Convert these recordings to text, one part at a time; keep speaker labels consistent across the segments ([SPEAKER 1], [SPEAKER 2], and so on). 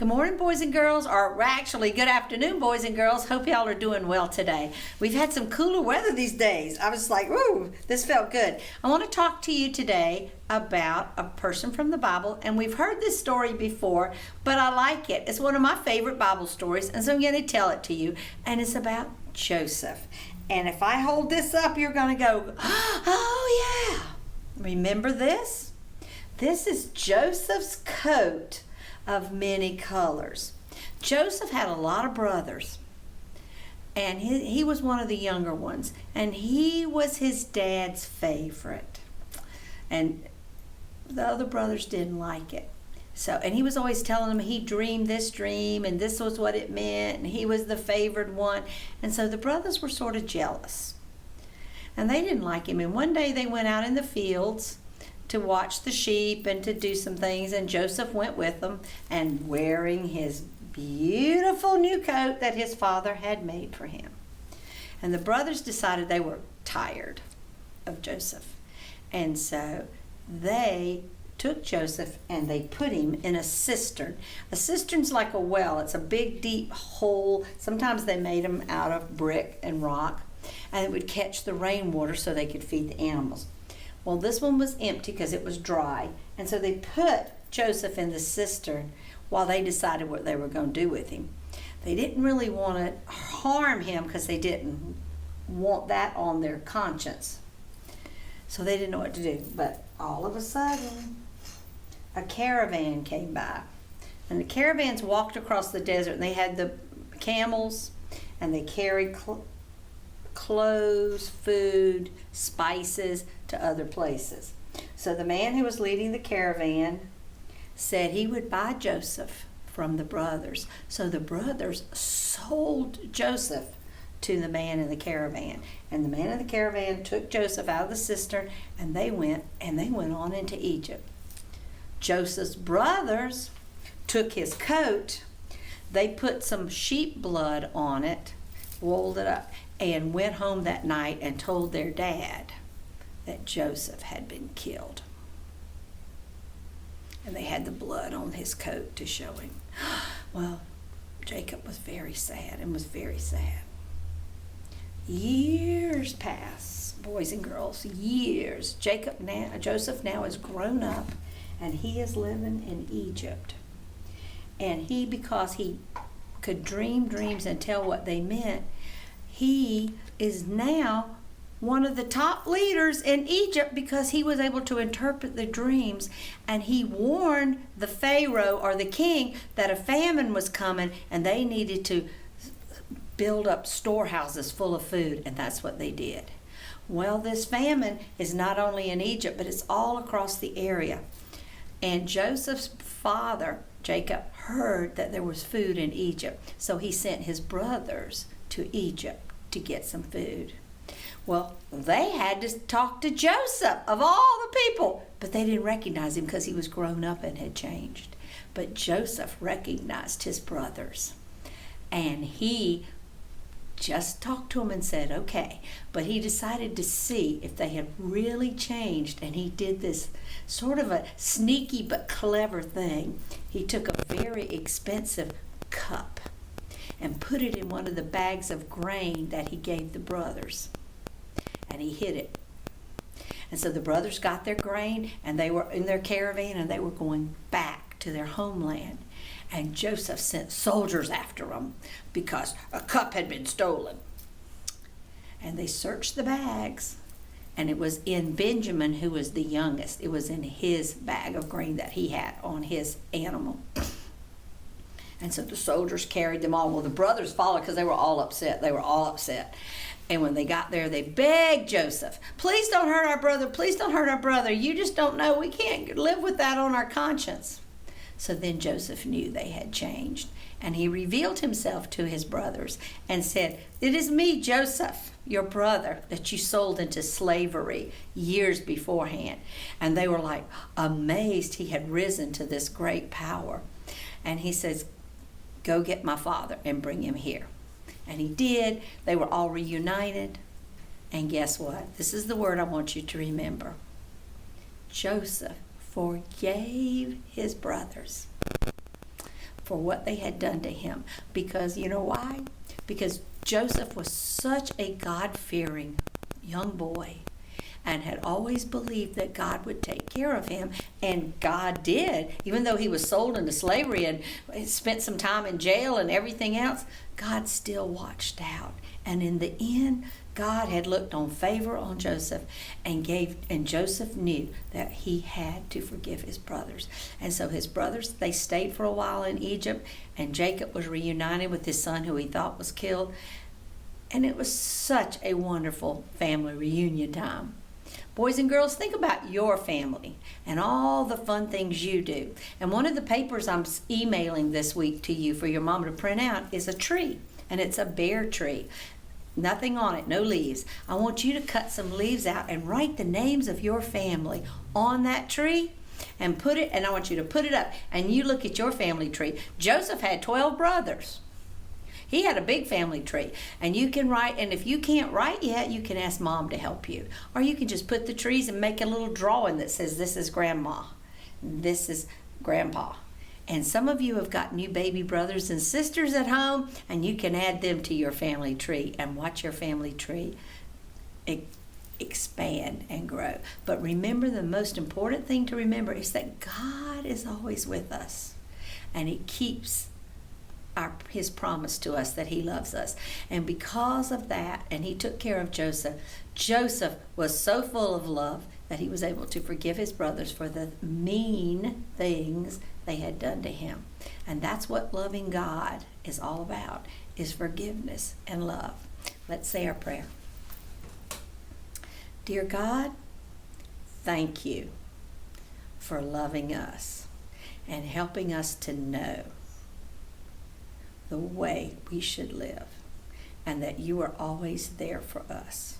[SPEAKER 1] Good morning, boys and girls, or actually, good afternoon, boys and girls. Hope y'all are doing well today. We've had some cooler weather these days. I was like, ooh, this felt good. I want to talk to you today about a person from the Bible, and we've heard this story before, but I like it. It's one of my favorite Bible stories, and so I'm going to tell it to you, and it's about Joseph. And if I hold this up, you're going to go, oh, yeah. Remember this? This is Joseph's coat of many colors. Joseph had a lot of brothers, and he was one of the younger ones, and he was his dad's favorite, and the other brothers didn't like it. And he was always telling them he dreamed this dream and this was what it meant, and he was the favored one, and so the brothers were sort of jealous, and they didn't like him. And one day they went out in the fields to watch the sheep and to do some things, and Joseph went with them, and wearing his beautiful new coat that his father had made for him. And the brothers decided they were tired of Joseph, and so they took Joseph and they put him in a cistern. A cistern's like a well. It's a big deep hole. Sometimes they made them out of brick and rock, and it would catch the rainwater so they could feed the animals. Well, this one was empty because it was dry, and so they put Joseph in the cistern while they decided what they were going to do with him. They didn't really want to harm him because they didn't want that on their conscience. So they didn't know what to do. But all of a sudden, a caravan came by, and the caravans walked across the desert, and they had the camels, and they carried clothes, food, spices to other places. So the man who was leading the caravan said he would buy Joseph from the brothers. So the brothers sold Joseph to the man in the caravan. And the man in the caravan took Joseph out of the cistern, and they went on into Egypt. Joseph's brothers took his coat, they put some sheep blood on it, rolled it up, and went home that night and told their dad that Joseph had been killed. And they had the blood on his coat to show him. Well, Jacob was very sad and was very sad. Years pass, boys and girls, years. Joseph now is grown up, and he is living in Egypt. And because he could dream dreams and tell what they meant, he is now one of the top leaders in Egypt because he was able to interpret the dreams, and he warned the Pharaoh or the king that a famine was coming and they needed to build up storehouses full of food, and that's what they did. Well, this famine is not only in Egypt, but it's all across the area. And Joseph's father, Jacob, heard that there was food in Egypt, so he sent his brothers to Egypt to get some food. Well, they had to talk to Joseph, of all the people, but they didn't recognize him because he was grown up and had changed. But Joseph recognized his brothers, and he just talked to them and said, okay. But he decided to see if they had really changed, and he did this sort of a sneaky but clever thing. He took a very expensive cup and put it in one of the bags of grain that he gave the brothers, and he hid it. And so the brothers got their grain, and they were in their caravan, and they were going back to their homeland. And Joseph sent soldiers after them because a cup had been stolen. And they searched the bags, and it was in Benjamin, who was the youngest. It was in his bag of grain that he had on his animal. And so the soldiers carried them all. Well, the brothers followed because they were all upset. And when they got there, they begged Joseph, please don't hurt our brother. Please don't hurt our brother. You just don't know. We can't live with that on our conscience. So then Joseph knew they had changed. And he revealed himself to his brothers and said, it is me, Joseph, your brother, that you sold into slavery years beforehand. And they were like amazed he had risen to this great power. And he says, go get my father and bring him here. And he did. They were all reunited. And guess what? This is the word I want you to remember. Joseph forgave his brothers. for what they had done to him. Because you know why? Because Joseph was such a God-fearing young boy and had always believed that God would take care of him, and God did. Even though he was sold into slavery and spent some time in jail and everything else, God still watched out. And in the end, God had looked on favor on Joseph and Joseph knew that he had to forgive his brothers. And so his brothers, they stayed for a while in Egypt, and Jacob was reunited with his son who he thought was killed. And it was such a wonderful family reunion time. Boys and girls, think about your family and all the fun things you do. And one of the papers I'm emailing this week to you for your mama to print out is a tree, and it's a bare tree. Nothing on it, no leaves. I want you to cut some leaves out and write the names of your family on that tree and I want you to put it up, and you look at your family tree. Joseph had 12 brothers. He had a big family tree, and you can write, and if you can't write yet, you can ask Mom to help you. Or you can just put the trees and make a little drawing that says, this is Grandma, this is Grandpa. And some of you have got new baby brothers and sisters at home, and you can add them to your family tree and watch your family tree expand and grow. But remember, the most important thing to remember is that God is always with us, and He keeps His promise to us that He loves us. And because of that, and He took care of Joseph, Joseph was so full of love that he was able to forgive his brothers for the mean things they had done to him. And that's what loving God is all about, is forgiveness and love. Let's say our prayer. Dear God, thank you for loving us and helping us to know the way we should live, and that you are always there for us.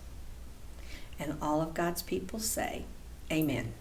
[SPEAKER 1] And all of God's people say, amen.